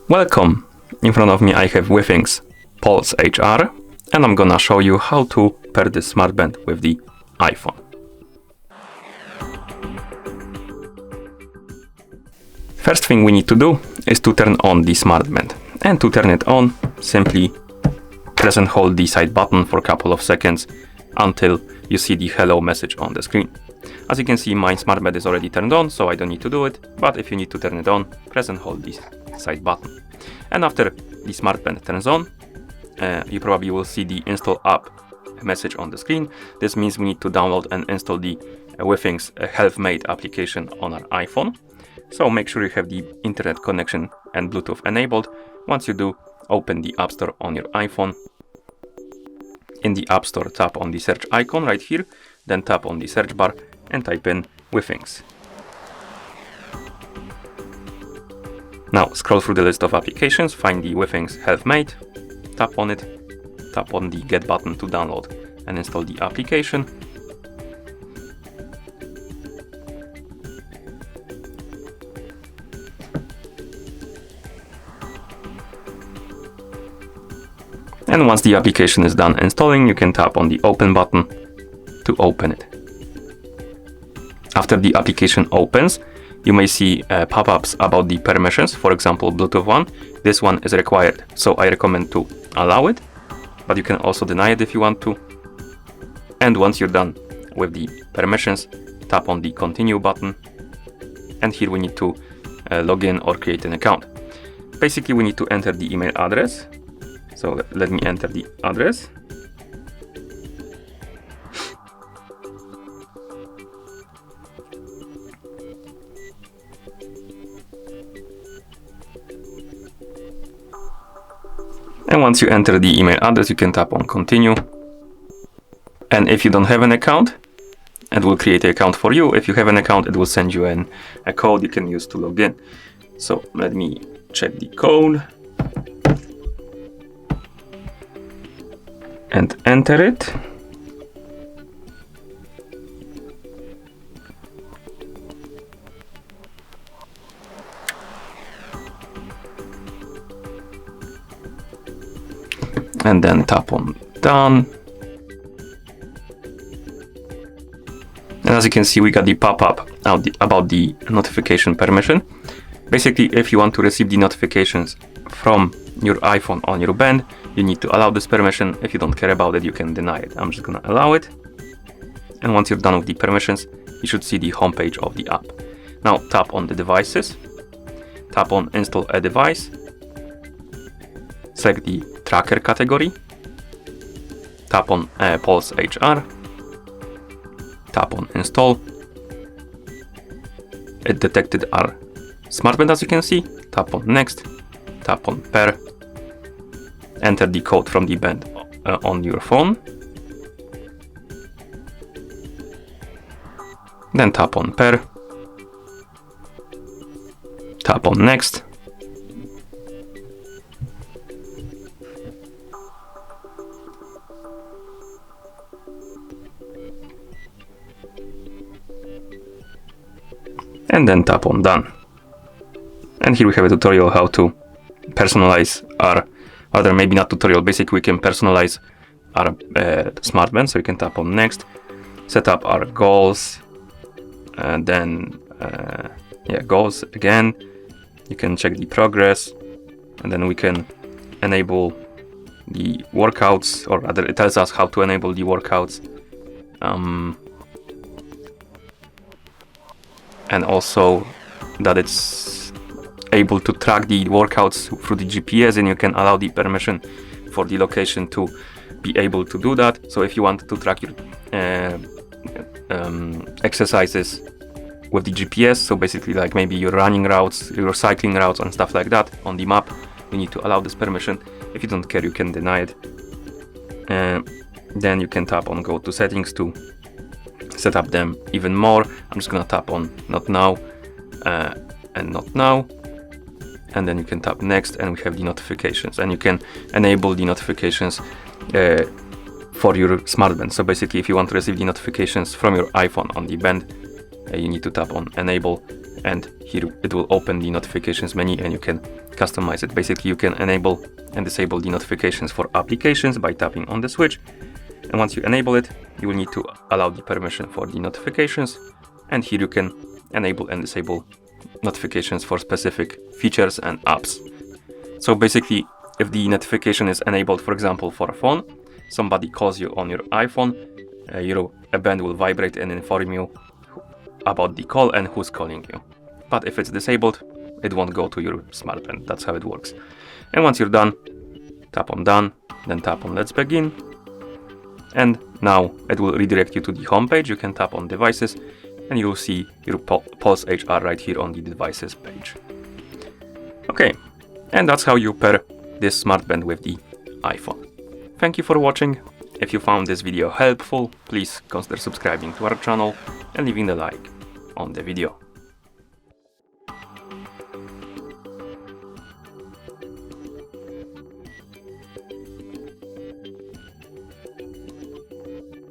Welcome! In front of me I have WITHINGS Pulse HR, and I'm gonna show you how to pair this smartband with the iPhone. First thing we need to do is to turn on the smartband. And to turn it on, simply press and hold the side button for a couple of seconds until you see the hello message on the screen. As you can see, my smartband is already turned on, so I don't need to do it, but if you need to turn it on, press and hold the side button. And after the smartband turns on, you probably will see the install app message on the screen. This means we need to download and install the WITHINGS Health Mate application on our iPhone. So make sure you have the internet connection and Bluetooth enabled. Once you do, open the App Store on your iPhone. In the App Store, tap on the search icon right here, then tap on the search bar and type in WITHINGS. Now scroll through the list of applications, find the WITHINGS Health Mate, tap on it, tap on the Get button to download and install the application. And once the application is done installing, you can tap on the Open button to open it. After the application opens, you may see pop-ups about the permissions, for example Bluetooth one. This one is required, so I recommend to allow it, but you can also deny it if you want to. And once you're done with the permissions, tap on the Continue button, and here we need to log in or create an account. Basically we need to enter the email address, so let me enter the address. And once you enter the email address, you can tap on Continue. And if you don't have an account, it will create an account for you. If you have an account, it will send you a code you can use to log in. So let me check the code and enter it. And then tap on Done. And as you can see, we got the pop-up about the notification permission. Basically, if you want to receive the notifications from your iPhone on your band, you need to allow this permission. If you don't care about it, you can deny it. I'm just gonna allow it. And once you're done with the permissions, you should see the homepage of the app. Now tap on the devices, tap on Install a device, select the tracker category, tap on Pulse HR, tap on Install. It detected our smartband, as you can see. Tap on Next, tap on Pair, enter the code from the band on your phone, then tap on Pair, tap on Next, and then tap on Done. And here we have a tutorial how to personalize our, other maybe not tutorial, basically we can personalize our smartband. So you can tap on Next, set up our goals, and then goals again. You can check the progress, and then we can enable the workouts, or rather it tells us how to enable the workouts. And also that it's able to track the workouts through the GPS, and you can allow the permission for the location to be able to do that. So if you want to track your exercises with the GPS, so basically like maybe your running routes, your cycling routes and stuff like that on the map, you need to allow this permission. If you don't care, you can deny it. Then you can tap on Go to Settings to set up them even more. I'm just gonna tap on Not Now and Not Now, and then you can tap Next, and we have the notifications, and you can enable the notifications for your smartband. So basically if you want to receive the notifications from your iPhone on the band, you need to tap on Enable and here it will open the notifications menu and you can customize it. Basically, you can enable and disable the notifications for applications by tapping on the switch. And once you enable it, you will need to allow the permission for the notifications. And here you can enable and disable notifications for specific features and apps. So basically, if the notification is enabled, for example, for a phone, somebody calls you on your iPhone, a band will vibrate and inform you about the call and who's calling you. But if it's disabled, it won't go to your smartband. That's how it works. And once you're done, tap on Done, then tap on Let's Begin. And now it will redirect you to the home page. You can tap on Devices and you'll see your Pulse HR right here on the Devices page. Okay, and that's how you pair this smartband with the iPhone. Thank you for watching. If you found this video helpful, please consider subscribing to our channel and leaving a like on the video.